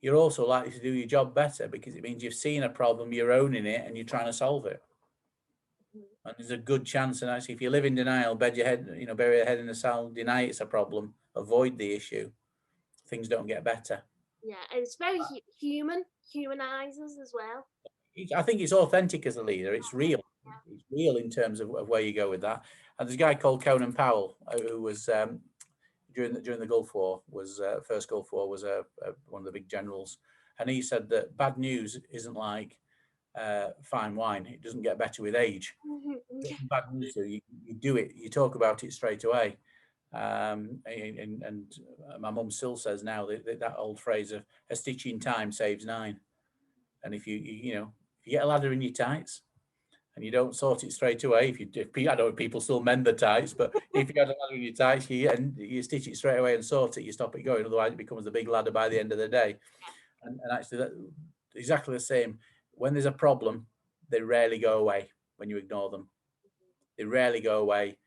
you're also likely to do your job better because it means you've seen a problem, you're owning it, and you're trying to solve it. And there's a good chance, and actually, if you live in denial, bury your head in the sand, deny it's a problem, avoid the issue, things don't get better. Yeah, and it's very humanizes as well. I think it's authentic as a leader. It's real. Yeah. It's real in terms of where you go with that. And there's a guy called Conan Powell who was during the Gulf War, was first Gulf War, was one of the big generals, and he said that bad news isn't like fine wine. It doesn't get better with age. Bad news, so you do it. You talk about it straight away. And my mum still says now that old phrase of a stitch in time saves 9. And if you get a ladder in your tights and you don't sort it straight away, I know people still mend the tights, but if you got a ladder in your tights, you stitch it straight away and sort it, you stop it going. Otherwise, it becomes a big ladder by the end of the day. And actually, that exactly the same. When there's a problem, they rarely go away when you ignore them. They rarely go away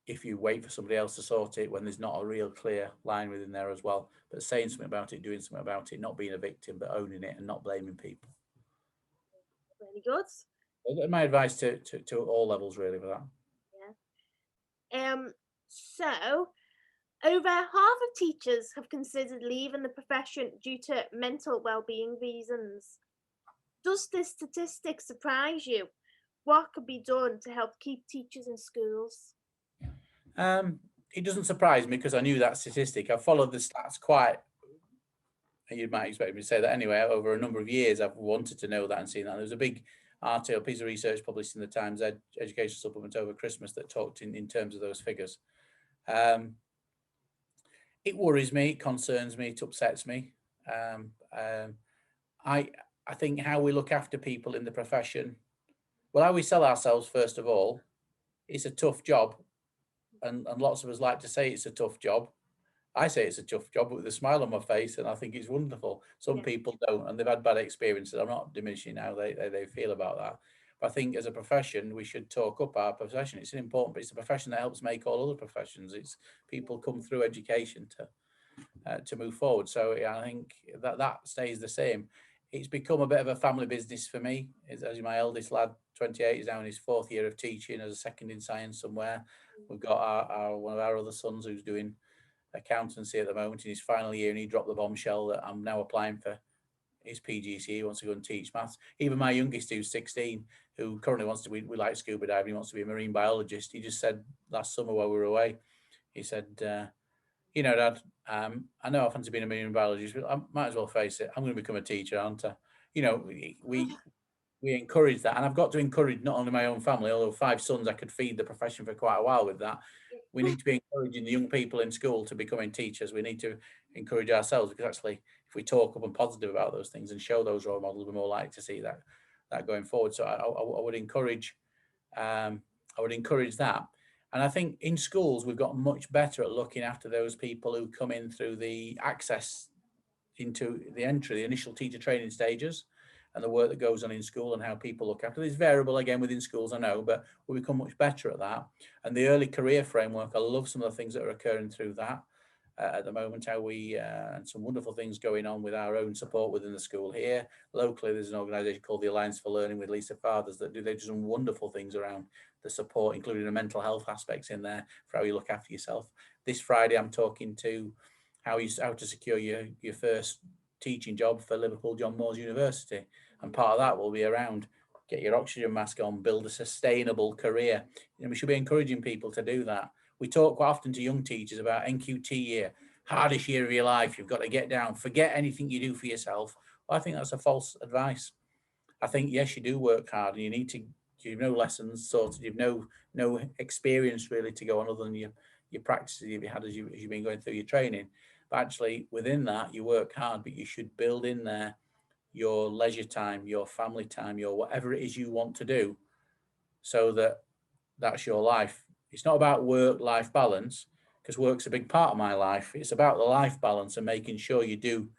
if you wait for somebody else to sort it when there's not a real clear line within there as well. But saying something about it, doing something about it, not being a victim, but owning it and not blaming people. Very good. My advice to all levels, really, for that. Yeah. So, over half of teachers have considered leaving the profession due to mental well-being reasons. Does this statistic surprise you? What could be done to help keep teachers in schools? It doesn't surprise me because I knew that statistic. I've followed the stats quite, you might expect me to say that anyway, over a number of years. I've wanted to know that and seen that. There was a big article, piece of research published in the Times Education Supplement over Christmas that talked in terms of those figures. It worries me, it concerns me, it upsets me. I think how we look after people in the profession, well, how we sell ourselves, first of all, it's a tough job. And lots of us like to say it's a tough job. I say it's a tough job with a smile on my face, and I think it's wonderful. Some people don't, and they've had bad experiences. I'm not diminishing how they feel about that. But I think as a profession, we should talk up our profession. It's important, but it's a profession that helps make all other professions. It's people come through education to move forward. So I think that stays the same. It's become a bit of a family business for me. As my eldest lad, 28, is now in his 4th year of teaching as a second in science somewhere. We've got one of our other sons who's doing accountancy at the moment in his final year, and he dropped the bombshell that I'm now applying for his PGCE. He wants to go and teach maths. Even my youngest, who's 16, who currently wants to, we like scuba diving, he wants to be a marine biologist. He just said last summer while we were away, he said, Dad, I know I fancy being a marine biologist, but I might as well face it. I'm going to become a teacher, aren't I? We encourage that, and I've got to encourage not only my own family, although 5 sons, I could feed the profession for quite a while with that. We need to be encouraging the young people in school to becoming teachers. We need to encourage ourselves, because actually, if we talk up and positive about those things and show those role models, we're more likely to see that going forward. So I would encourage that. And I think in schools, we've got much better at looking after those people who come in through the access into the initial teacher training stages, and the work that goes on in school and how people look after. It's variable again within schools, I know, but we become much better at that. And the early career framework, I love some of the things that are occurring through that at the moment, how we, and some wonderful things going on with our own support within the school here. Locally, there's an organisation called the Alliance for Learning with Lisa Fathers that do some wonderful things around the support, including the mental health aspects in there for how you look after yourself. This Friday, I'm talking to how to secure your first teaching job for Liverpool John Moores University, and part of that will be around get your oxygen mask on, build a sustainable career. We should be encouraging people to do that. We talk quite often to young teachers about NQT year, hardest year of your life. You've got to get down, forget anything you do for yourself. Well, I think that's a false advice. I think yes, you do work hard, and you need to. You've no lessons sorted. You've no experience really to go on other than your practices you've had as you've been going through your training. But actually, within that, you work hard, but you should build in there your leisure time, your family time, your whatever it is you want to do, so that that's your life. It's not about work-life balance, because work's a big part of my life. It's about the life balance and making sure you do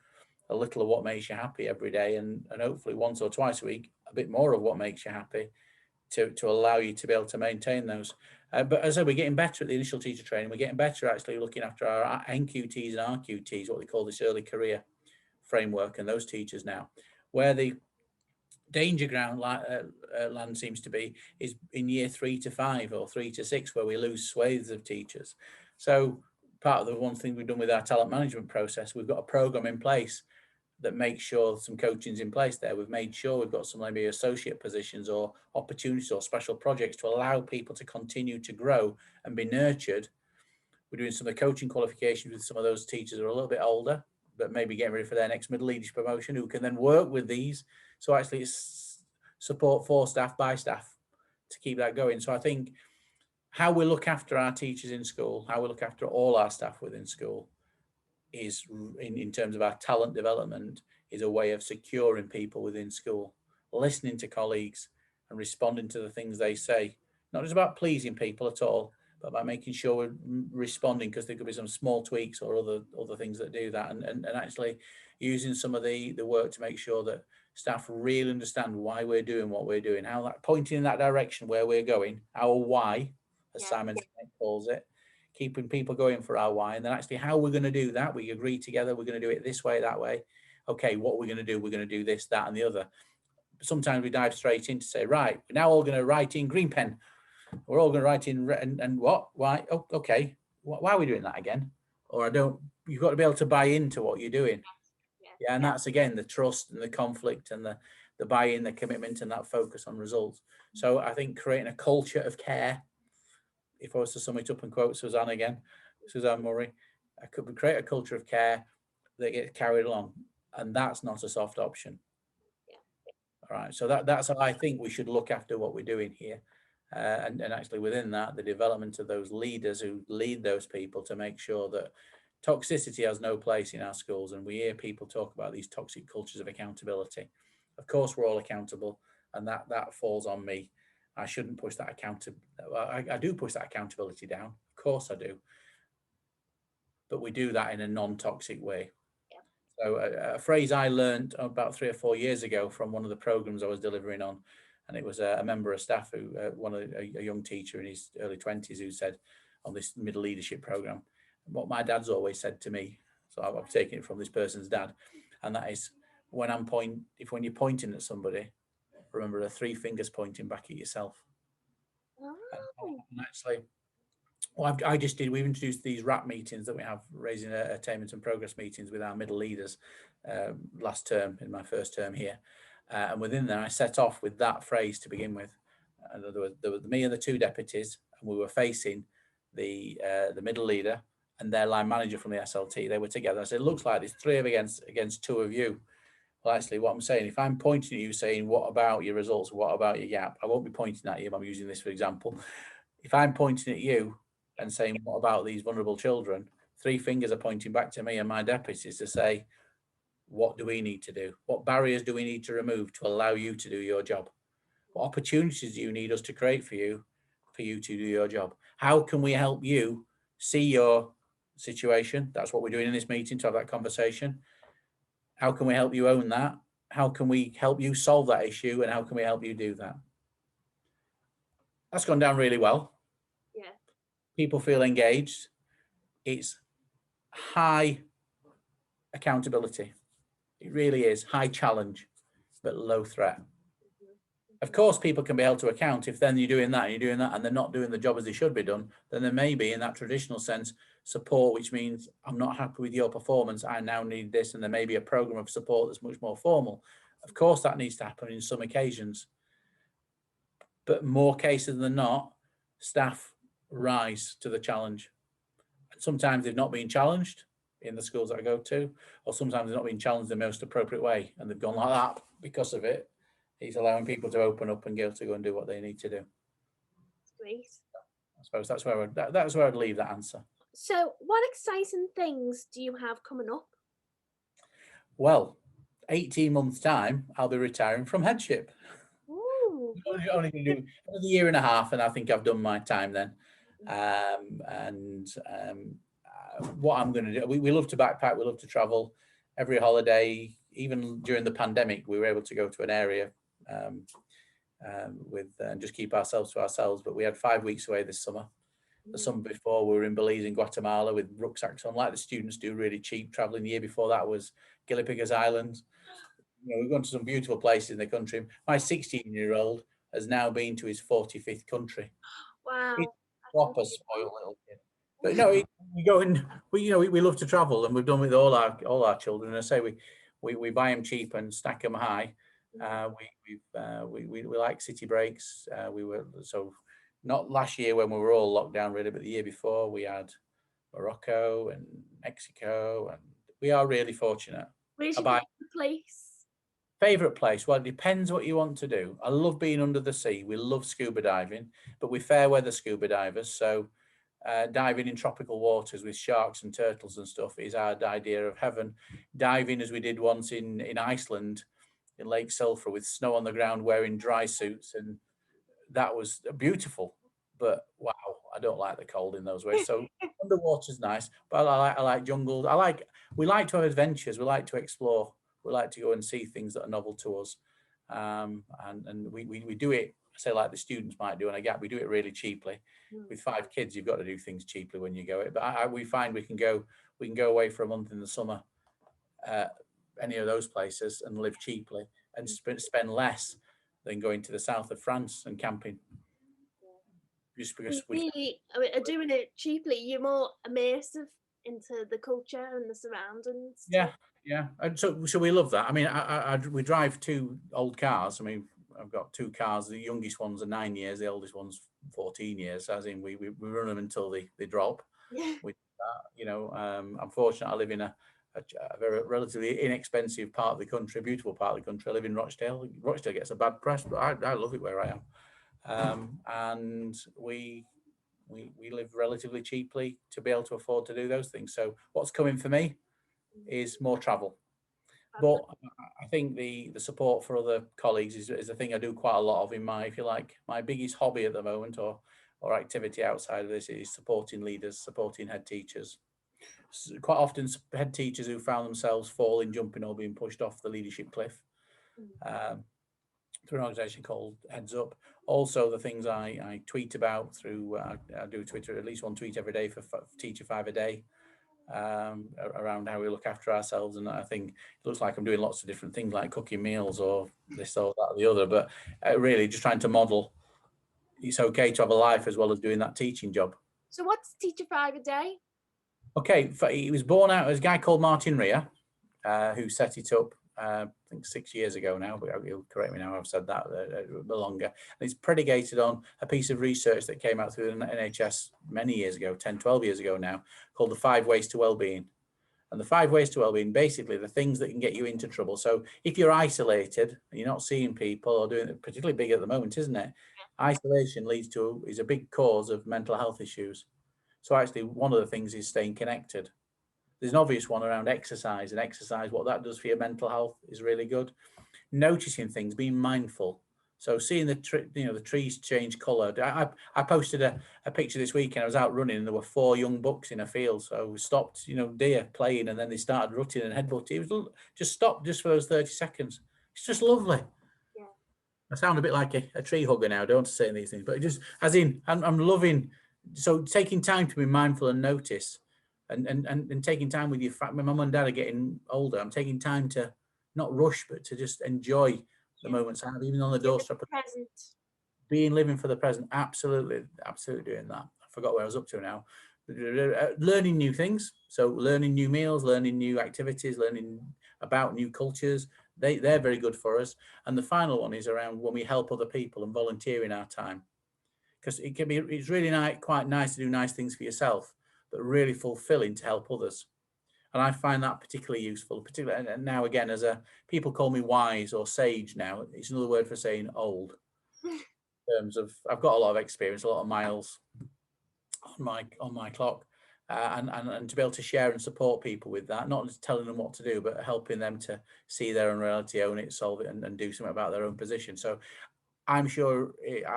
a little of what makes you happy every day, and hopefully once or twice a week, a bit more of what makes you happy to allow you to be able to maintain those. But as I said, we're getting better at the initial teacher training. We're getting better actually looking after our NQTs and RQTs, what they call this early career framework, and those teachers now. Where the danger ground land seems to be is in year 3 to 5 or 3 to 6, where we lose swathes of teachers. So part of the one thing we've done with our talent management process, we've got a program in place that makes sure some coaching's in place there. We've made sure we've got some maybe associate positions or opportunities or special projects to allow people to continue to grow and be nurtured. We're doing some of the coaching qualifications with some of those teachers who are a little bit older, but maybe getting ready for their next middle leadership promotion, who can then work with these. So actually it's support for staff by staff to keep that going. So I think how we look after our teachers in school, how we look after all our staff within school is, in terms of our talent development, is a way of securing people within school, listening to colleagues and responding to the things they say. Not just about pleasing people at all, but about making sure we're responding, because there could be some small tweaks or other things that do that, and actually using some of the work to make sure that staff really understand why we're doing what we're doing, how that pointing in that direction where we're going, our why, as Simon calls it, keeping people going for our why, and then actually how we're going to do that. We agree together, we're going to do it this way, that way. Okay, what we're going to do, we're going to do this, that, and the other. Sometimes we dive straight in to say, right, we're now all going to write in green pen. We're all going to write in and what? Why? Oh, okay. Why are we doing that again? Or you've got to be able to buy into what you're doing. Yeah, and that's again the trust and the conflict and the buy-in, the commitment, and that focus on results. So I think creating a culture of care, if I was to sum it up and quote Suzanne Murray, I could create a culture of care that gets carried along, and that's not a soft option. All right, so that's how I think we should look after what we're doing here. And actually within that, the development of those leaders who lead those people to make sure that toxicity has no place in our schools. And we hear people talk about these toxic cultures of accountability. Of course, we're all accountable, and that falls on me. I shouldn't push that I do push that accountability down. Of course I do. But we do that in a non-toxic way. So a phrase I learned about 3 or 4 years ago from one of the programs I was delivering on, and it was a member of staff who, a young teacher in his early 20s, who said on this middle leadership program, what my dad's always said to me. So I've taken it from this person's dad, and that is, when you're pointing at somebody, remember the 3 fingers pointing back at yourself. And actually, what I just did, we've introduced these RAP meetings that we have, raising attainment and progress meetings with our middle leaders last term, in my first term here. And within there, I set off with that phrase to begin with. There was me and the 2 deputies, and we were facing the middle leader and their line manager from the SLT. They were together. I said, it looks like there's 3 against 2 of you. Well, actually, what I'm saying, if I'm pointing at you saying, what about your results? What about your gap? I won't be pointing at you. I'm using this for example. If I'm pointing at you and saying, what about these vulnerable children? 3 fingers are pointing back to me and my deputies to say, what do we need to do? What barriers do we need to remove to allow you to do your job? What opportunities do you need us to create for you to do your job? How can we help you see your situation? That's what we're doing in this meeting, to have that conversation. How can we help you own that? How can we help you solve that issue? And how can we help you do that? That's gone down really well. Yeah. People feel engaged. It's high accountability. It really is high challenge, but low threat. Of course, people can be held to account if then you're doing that and they're not doing the job as they should be done. Then there may be, in that traditional sense, support, which means I'm not happy with your performance, I now need this, and there may be a program of support that's much more formal. Of course, that needs to happen in some occasions, but more cases than not, staff rise to the challenge. And sometimes they've not been challenged in the schools that I go to, or sometimes they're not being challenged in the most appropriate way, and they've gone like that because of it. It's allowing people to open up and go and do what they need to do. That's great. I suppose that's where I'd leave that answer. So what exciting things do you have coming up? Well, 18 months time, I'll be retiring from headship. Ooh. Only going to do another 1.5 years, and I think I've done my time then. What I'm going to do, we love to backpack, we love to travel. Every holiday, even during the pandemic, we were able to go to an area and just keep ourselves to ourselves. But we had 5 weeks away this summer. The summer before, we were in Belize and Guatemala with rucksacks on, like the students do, really cheap traveling. The year before that was Galapagos Islands. We've gone to some beautiful places in the country. My 16-year-old has now been to his 45th country. Wow. He's a proper spoiled little kid. But no, we go and we love to travel, and we've done with all our children. And I say we buy them cheap and stack them high. We like city breaks. We were not last year when we were all locked down really, but the year before we had Morocco and Mexico, and we are really fortunate. Where's your favorite place? Favorite place? Well, it depends what you want to do. I love being under the sea. We love scuba diving, but we're fair weather scuba divers, so diving in tropical waters with sharks and turtles and stuff is our idea of heaven. Diving, as we did once in Iceland, in Lake Sulphur, with snow on the ground, wearing dry suits, and that was beautiful. But wow, I don't like the cold in those ways. So underwater's nice, but I like jungles. We like to have adventures. We like to explore. We like to go and see things that are novel to us, and we do it. Say like the students might do on a gap. We do it really cheaply. With 5 kids, you've got to do things cheaply when you go. But we find we can go away for a month in the summer, any of those places, and live cheaply and spend less than going to the south of France and camping. Just because are doing it cheaply, you're more immersive into the culture and the surroundings. Yeah, and so we love that. I mean, we drive 2 old cars. I mean, I've got 2 cars. The youngest one's 9 years, the oldest one's 14 years. As in, we run them until they drop. Yeah. I'm fortunate. I live in a very relatively inexpensive part of the country, beautiful part of the country. I live in Rochdale. Rochdale gets a bad press, but I love it where I am. And we live relatively cheaply to be able to afford to do those things. So what's coming for me is more travel. But I think the support for other colleagues is a thing I do quite a lot of in my, if you like, my biggest hobby at the moment, or activity outside of this, is supporting leaders, supporting head teachers. Quite often head teachers who found themselves falling, jumping, or being pushed off the leadership cliff, through an organisation called Heads Up. Also, the things I tweet about through, I do Twitter, at least one tweet every day for Teacher 5 a day, around how we look after ourselves. And I think it looks like I'm doing lots of different things, like cooking meals or this or that or the other, but really just trying to model it's okay to have a life as well as doing that teaching job. So what's Teacher 5 a day? Okay, it was born out as a guy called Martin Rea, who set it up, I think 6 years ago now, but he'll correct me now, I've said that longer. And it's predicated on a piece of research that came out through the NHS many years ago, 10, 12 years ago now, called the 5 Ways to Wellbeing. And the 5 Ways to Wellbeing, basically the things that can get you into trouble. So if you're isolated and you're not seeing people, or doing it, particularly big at the moment, isn't it? Isolation is a big cause of mental health issues. So actually one of the things is staying connected. There's an obvious one around exercise, and exercise, what that does for your mental health is really good. Noticing things, being mindful. So seeing the trees change colour. I posted a picture this weekend. I was out running and there were 4 young bucks in a field. So we stopped, deer playing, and then they started rutting and headbutting. It was just stopped just for those 30 seconds. It's just lovely. Yeah. I sound a bit like a tree hugger now, don't say these things, but just as in, I'm loving. So taking time to be mindful and notice, and taking time with your family. My mum and dad are getting older. I'm taking time to not rush, but to just enjoy the moments I have, even on the doorstep. Present. Living for the present. Absolutely doing that. I forgot where I was up to now. Learning new things. So learning new meals, learning new activities, learning about new cultures. They're very good for us. And the final one is around when we help other people and volunteering our time. Because it's really quite nice to do nice things for yourself, but really fulfilling to help others. And I find that particularly useful, and now again, people call me wise or sage now. It's another word for saying old. In terms of, I've got a lot of experience, a lot of miles on my clock, and to be able to share and support people with that, not just telling them what to do, but helping them to see their own reality, own it, solve it, and do something about their own position. So I'm sure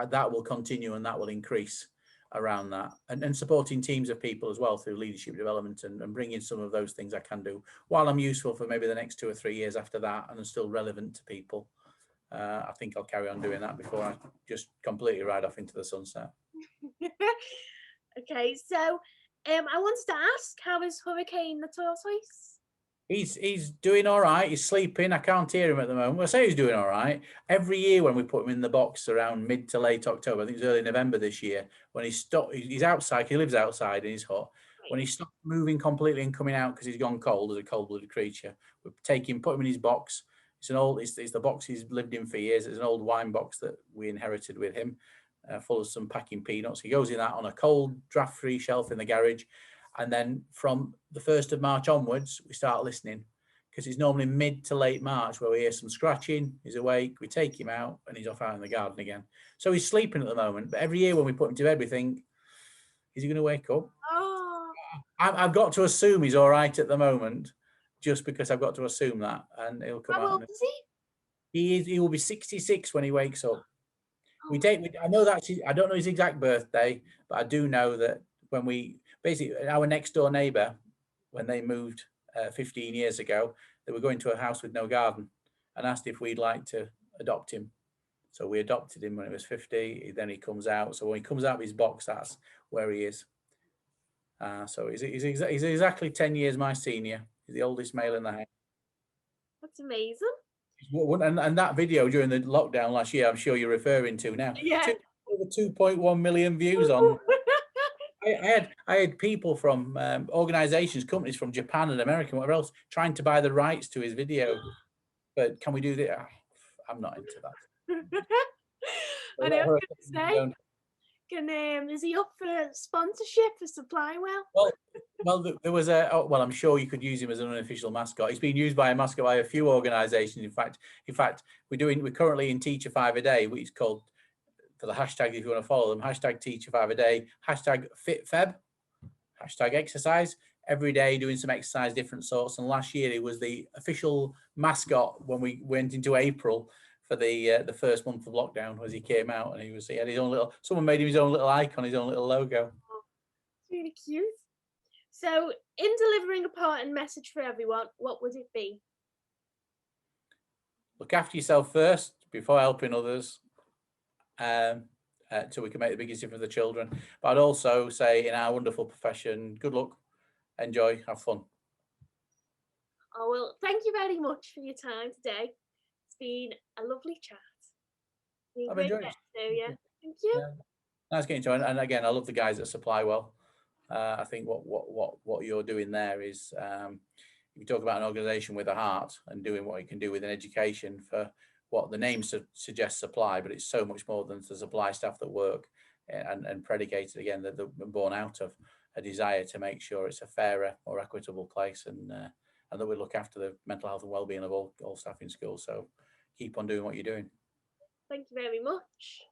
that will continue and that will increase around that, and supporting teams of people as well through leadership development, and bringing some of those things I can do while I'm useful for maybe the next 2 or 3 years after that, and I'm still relevant to people. I think I'll carry on doing that before I just completely ride off into the sunset. Okay, so I wanted to ask, how is Hurricane the tortoise? He's doing all right. He's sleeping. I can't hear him at the moment. I say he's doing all right. Every year when we put him in the box around mid to late October, I think it's early November this year, when he's outside. He lives outside in his hut. When he stopped moving completely and coming out because he's gone cold as a cold-blooded creature, we put him in his box. It's the box he's lived in for years. It's an old wine box that we inherited with him, full of some packing peanuts. He goes in that on a cold, draft-free shelf in the garage. And then from the 1st of March onwards, we start listening, because it's normally mid to late March where we hear some scratching. He's awake. We take him out and he's off out in the garden again. So he's sleeping at the moment. But every year when we put him to bed, we think, is he going to wake up? Oh. I've got to assume he's all right at the moment, just because I've got to assume that. And he'll come out. How old is he? He will be 66 when he wakes up. Oh. I know that I don't know his exact birthday, but I do know that when basically our next door neighbour, when they moved 15 years ago, they were going to a house with no garden and asked if we'd like to adopt him. So we adopted him when he was 50. Then he comes out. So when he comes out of his box, that's where he is. So he's exactly 10 years my senior. He's the oldest male in the house. That's amazing. And that video during the lockdown last year, I'm sure you're referring to now. Yeah. Over 2.1 million views on. I had people from organizations, companies from Japan and America and whatever else trying to buy the rights to his video. But can we do that? I'm not into that. I know, I was going to say, is he up for sponsorship for SupplyWell? Well, there was I'm sure you could use him as an unofficial mascot. He's been used by a mascot by a few organizations. In fact, we're currently in Teacher 5 a Day, which is called, for the hashtag, if you want to follow them, hashtag Teacher 5 a Day, hashtag FitFeb, hashtag exercise, every day doing some exercise, different sorts. And last year he was the official mascot when we went into April for the first month of lockdown, as he came out, and he had his own little, someone made him his own little icon, his own little logo. Oh, really cute. So in delivering a important message for everyone, what would it be? Look after yourself first before helping others, so we can make the biggest difference for the children. But I'd also say, in our wonderful profession, good luck, enjoy, have fun. Oh, well, thank you very much for your time today. It's been a lovely chat. I've enjoyed it. Thank you. Yeah. Nice getting to it. And again, I love the guys at SupplyWell. I think what you're doing there is, you talk about an organisation with a heart and doing what you can do with an education for what the name suggests, supply, but it's so much more than the supply staff that work and predicated, again, that they're born out of a desire to make sure it's a fairer, more equitable place, and that we look after the mental health and wellbeing of all staff in school. So keep on doing what you're doing. Thank you very much.